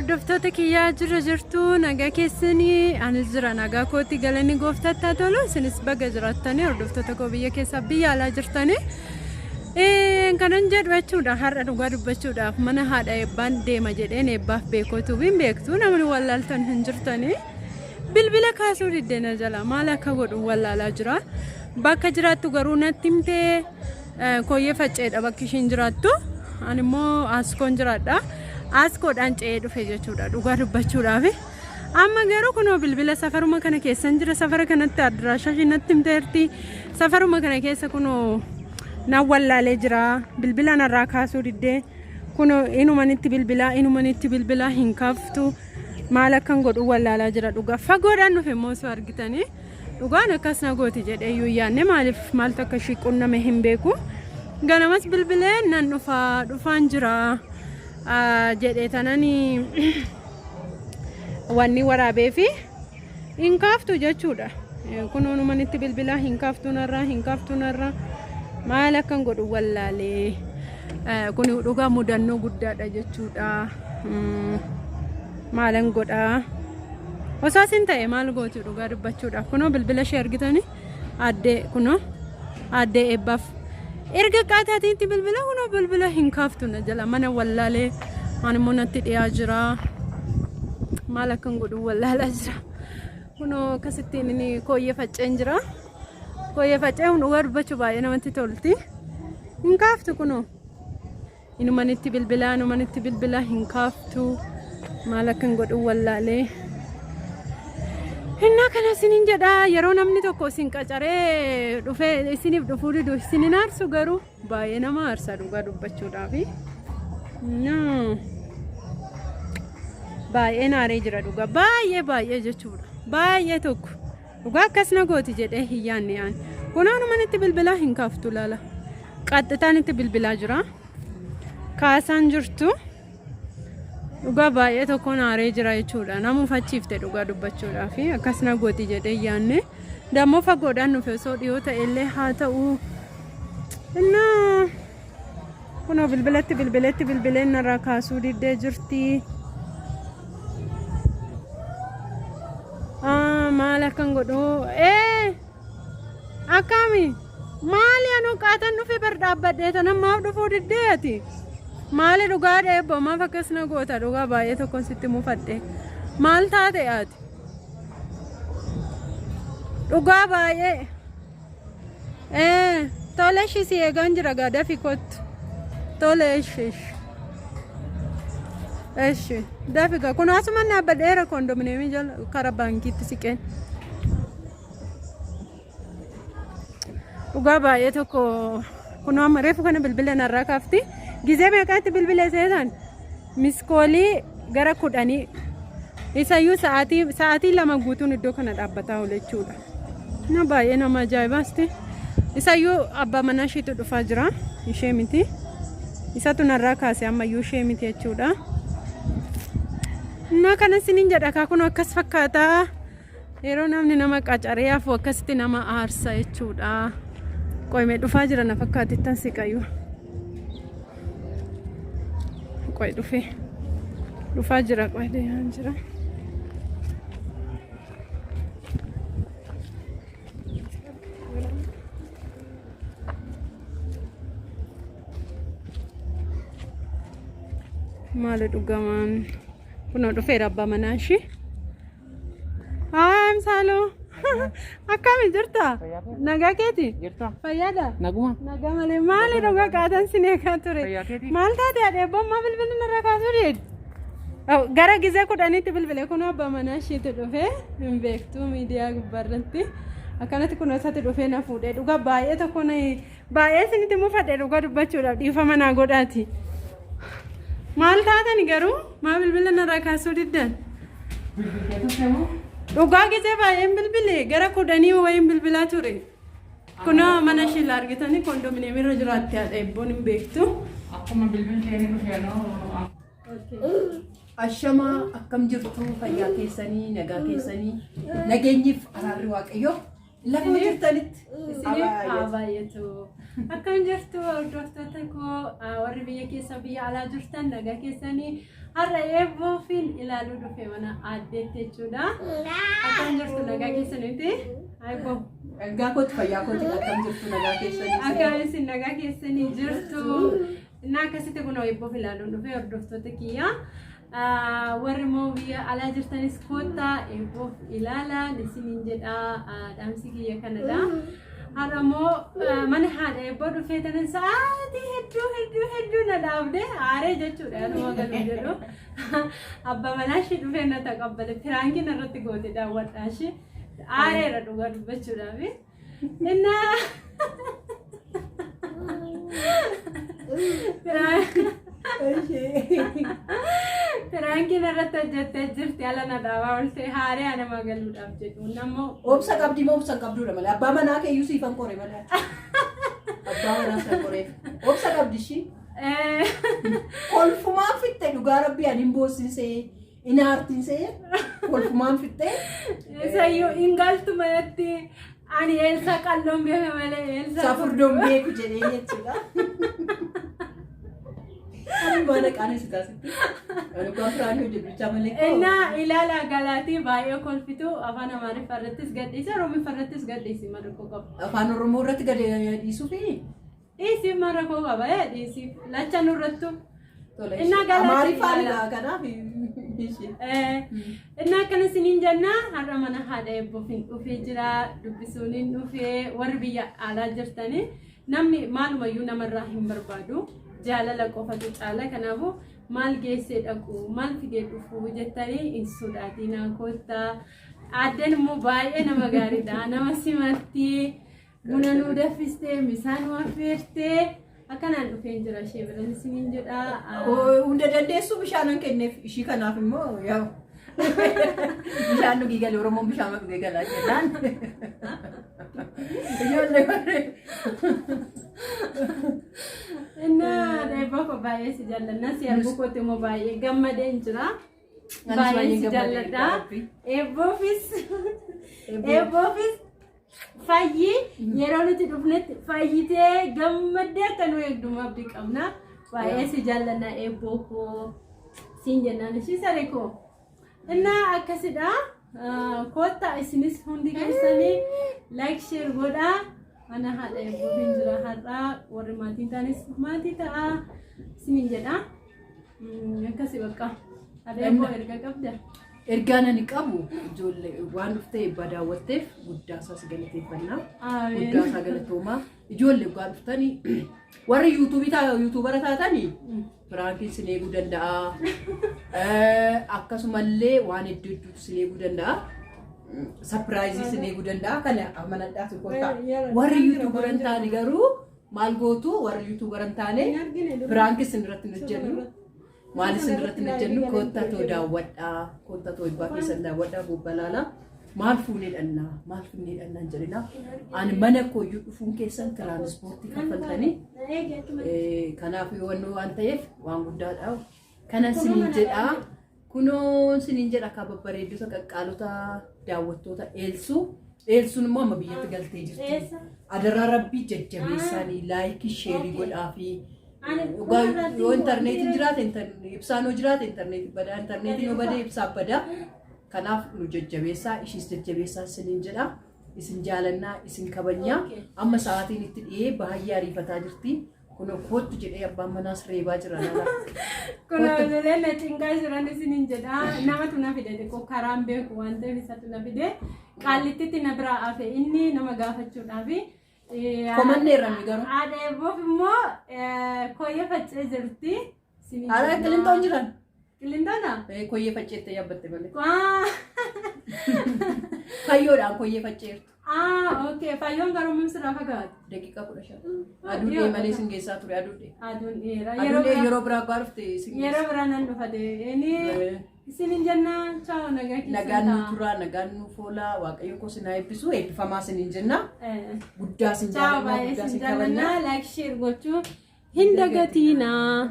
hordoftoota kiyyaa jirtu nagaa keessanii ani jira nagaa kooti galanii gooftaatti tolu isinis baga jiraatanii hordoftoota koo biyya keessaa biyya alaa jirtanii kanan jedhu jechuudha har'a dhugaa dubbachuudhaaf mana haadha eebbaan deema jedheen eebbaaf beekootu beektu namni wallaaltan hin jirtanii bilbila kaasuu diddeena jala maal akka godhu wallaalaa jira bakka jiraattu garuu natti himtee kooyyee facceedha bakki ishiin jiraattu ani immoo askoon jiraadha. Askoodhaan ce'ee dhufe jechuudha dhugaa dubbachuudhaaf amma garuu kunoo bilbila safaruma kana keessan jira safara kanatti adiraashaa natti himteerti safaruma kana keessa kunoo na wallaalee jira bilbila narraa kaasuu diddee kunoo inumanitti bilbilaa hin kaaftu maal akkan godhu wallaalaa jira dhugaa fagoodhaan dhufe immoo osoo argitanii dhugaan akkas na gooti jedhee iyyuu yaanne maaltu akka ishii qunname hin beeku ganamas bilbilee nan dhufaan jira. Jedhee tanani wanni waraabee fi hin kaaftu jechuudha kunoo numanitti bilbilaa hin kaaftu narraa maal akkan godhu wallaalee kun dhugaa mudannoo guddaadha jechuudha maalan godhaa osaasin ta'e maal gootu dhugaa dubbachuudhaaf kunoo bilbila ishee argitanii addee eebbaaf erga qaataatiitti bilbila kunoo bilbila hin kaaftu na jala mana wallaalee ani immoo natti dhiyaa jira maal akkan godhu wallaalaa jira kunoo akkasittiin inni kooyyee facceen jira kooyyee faccee dhugaa dubbachuu baay'ee namatti tolti hin kaaftu kunoo inumanitti bilbilaa hin kaaftu maal akkan godhu wallaalee Inna kana sinin jedha yeroo namni tokko isin qacaree dhufee isiniif dhufuu didu isinin aarsu garuu baay'ee nama aarsa dhugaa dubbachuudhaaf baay'ee naaree jira dhugaa baay'ee jechuudha baay'ee tokko dhugaa akkas na gooti jedhee hin yaanne aan kunaanumanitti bilbilaa hin kaaftu laala qaxxitaanitti bilbilaa jira kaasaan jirtu dhugaa baay'ee tokko naaree jira jechuudha namu fachiifte dhugaa dubbachuudhaaf akkas na gooti jedhee yaanne dammoo fagoodhaan nufe osoo dhiyoo ta'ellee haa ta'u inna kunoo bilbileen narraa kaasuu diddee jirti maal akkan godhu akkami maali anuu qaatan dhufe bar dhaabbadhee tanammaaf dhufuu diddee ati maali dhugaa dheebbo maaf akkas na goota dhugaa baay'ee tokkon sitti mufadhe maal taate ati dhugaa baay'ee tole si eegan jira gaada fi kottu tole eshi dafiga kun asuma naabbadheera kondominiyeemii jala kara baankiitti siqeen dhugaa baay'ee tokko kunoo amma reefu kana bilbila narraa kaafti gizee meeqaatti bilbila seetan miskoolii gara 10 isayyuu sa'aatii 2 guutuun iddoo kana dhaabbataa oole jechuudha na baay'ee nama ajaa'ibaasti isayyuu abbaa manaa isheetu dhufaa jira ishee miti isatu narraa kaase ammayyuu ishee miti jechuudha na kana sinin jedha kaa kun akkas fakkaataa yeroo namni nama qacaree hafu akkasitti nama aarsa jechuudha qoyme dhufaa jira na fakkaatittan siqayyuu qoy dhufaa jira qoy deemaan jira maali dhugamaan kunoo dhufeera abbaa manaa ishee Saaloo akkami jirta nagaa keeti fayyaadha nagaa malee maali dhugaa qaatan sin eegaa ture maal taate adeebboon maa bilbilli narraa kaasuu dheedhu gara gizee 10tti bilbilee kunoo abbaa manaa isheetu dhufee hin beektu miidiyaa gubbaarratti akkanatti kunoo isatti dhufee na fuudhee dhugaa baay'ee tokko baay'ee isinitti mufadhe dhugaa dubbachuudhaaf dhiifama naa godhaati maal taatani garuu maa bilbila narraa kaasuu diddan dhugaa gizee baay'een bilbile gara 10 wayiin bilbilaa ture kunoo mana ishee argitanii kondominiyeemii irra jiraatti adeebboon hin beektu akkuma bilbilteen dhufee ashama akkam jirtu fayyaa keessanii nagaa keessanii nageenyiif araarri waaqayyo lafa jirtanitti baay'eetu akkam jirtu hordoftoota koo warri biyya keessa biyya alaa jirtan nagaa keessanii har'a eebboo fi ilaaluu dhufe mana addeetti jechuudha. Akkam jirtu nagaa keessanitti? Eebboo. Nagaa kooti fayyaa kooti akkam jirtu nagaa keessanii? Akkam isin nagaa keessanii jirtu? Innaa akkasitti kun eebboo fi ilaaluun dhufe hordoftoota kiyya. Warri immoo biyya alaa jirtanis koottaa eebboo ilaalaa isiniin jedha dhaamsi kiyya kanadha. Haramo mana haadha eebboo dhufee tanan sa'aatii hedduu na dhaabde aaree jechuudha anuma galuu jedhu abba manaashi dhufee na taqabbale firaankiin irratti goote daawwadhaashi aareera dhugaa dubbachuudhaaf inna firaankiin irratti hojjettee jirti ala na dhaabaa ooltee haaree anuma galuudhaaf jedhu nammoo obsa qabdi moo obsa qabduudha malee abbaa manaa keeyyuu siifan qoree malee abbaa manaa san qoree obsa qabdi ishii kolfumaan fitte dhugaa rabbii ani hin boossinsee hin aartinsee kolfumaan fitte isayyuu hin galtu manatti ani eelsa qalloon beeke malee eelsa safurdoon beeku jedhee jechuudha. Ani mana kaane sitaasitti. Ani konfiraanii hojjechuucha malee. Inna ilaala galaatii baay'ee kolfitu afaan Amaariffaa irrattis gadhiisa Oromiffaa irrattis gadhiisi marqoo qaba. Afaan Oromoo irratti gad dhiisuu fi dhiisi marqoo qaba dhiisi lacha nurrattu. Inna Amaariffaa kanaaf inna akkana isiniin jenna har'a mana haadha eebboofiin dhufee jira dubbisuun hin dhufee warri biyya alaa jirtanii namni maalumayyuu namarraa hin barbaadu. Jaalala qofatu caala kanaafu maal geessee dhaqu maal fidee dhufu jettanii hin sodaatinaa koottaa addeen immoo baay'ee nama gaariidha nama simatti buna nuu danfistee bishaan nuu affeertee akkanaan dhufeen jira ishee biran isiniin jedha. Hunda dandeessu bishaanan kenneef ishii kanaaf immoo yaa bishaan dhugii galee Oromoon bishaan dhugee galaa jennaan. Inna eebboo ko baay'ee si jaalladha si arguu kootti immoo baay'ee gammadeen jira baay'ee si jaalladha eebboofis fayyi yeroo nuti dhufnetti fayyitee gammaddee akka nu eegdumaa abdii qabna baay'ee si jaalladha eebboo koo siin jennaan ishii saree koo inna akkasidha koottaa isinis hundi keessanii like share godhaa. Ana haadha eebboofiin jira har'aa warri maatiin taanis maatii ta'a isiniin jedha akkasi bakka haadha eebboo erga qabda. Ergaan ani qabu ijoollee waan dhuftee eebbaa daawwatteef guddaa isaas galateeffannaa guddaa isaa galatoomaa ijoollee waan dhuftanii warri yuutuubara taatanii firaankii sin eeguu danda'a akkasumallee waan hedduu hedduutu sin eeguu danda'a. Surprise sin eeguu danda'a kana amanadhaatu koottaa warri yuutuubaran taane garuu maal gootu warri yuutuubaran taane firaankii sin irratti nu jennu maal sin irratti nu jennu koottaa too daawwadhaa koottaa too eebbaa keessan daawwadhaa bobbalaalaa maal fuunee dhannaa jedhina ani mana kooyyuu dhufuun keessan tiraanspoortii kaffaltanii kanaaf yoo waan ta'eef waan guddaadha kana siniin jedhaa. Kuno siniin jedha akka babbareeddota qaqqaalota daawwattoota eelsuun immoo amma biyyatti galtee jirti. Adaraa rabbii jajjabeessanii laayikii sheerii godhaa fi yoo intarneetiin jiraate ibsaan yoo jiraate intarneetiin badaa intarneetiin yoo badee ibsaaf badaa kanaaf nu jajjabeessaa ishiis jajjabeessaa siniin jedha isin jaalannaa isin kabajnaa amma sa'aatiin itti dhiyee baay'ee ariifataa jirti. Kuno kootu jedhee abbaan manaas reebaa jira nala. Kuno bilee na cinqaa jiran isiniin jedha namatu na fide xiqqoo karaan beeku waan ta'eef isatu na fide qaallittitti na biraa hafe inni nama gaafachuudhaaf. Komanneerra mi garuu. Haadha eebboof immoo koyyee faccee jirti. Haadha qilintoon jiran. Qilintoona? Koyyee facceettee yaabbatte malee. Fayyoodhaan koyyee facceertu. Okay. Fayyoon garuu mimsiraa fagaatu. Daqiiqaa 15. Aduun malee sin geessaa ture aduun. Aduun dheeraa. Yeroo biraa abbaa dhufte sin geessaa. Yeroo biraa nan dhufate. Isiniin jenna chaaw nagaa keessaa. Nagaan nu turaa nagaan nu foolaa waaqayyo koo sin haa eebbisu eebbifamaa siniin jenna. Guddaa sin jaalannaa guddaa sin kabajnaa. Like share gochuu hin dagatiinaa.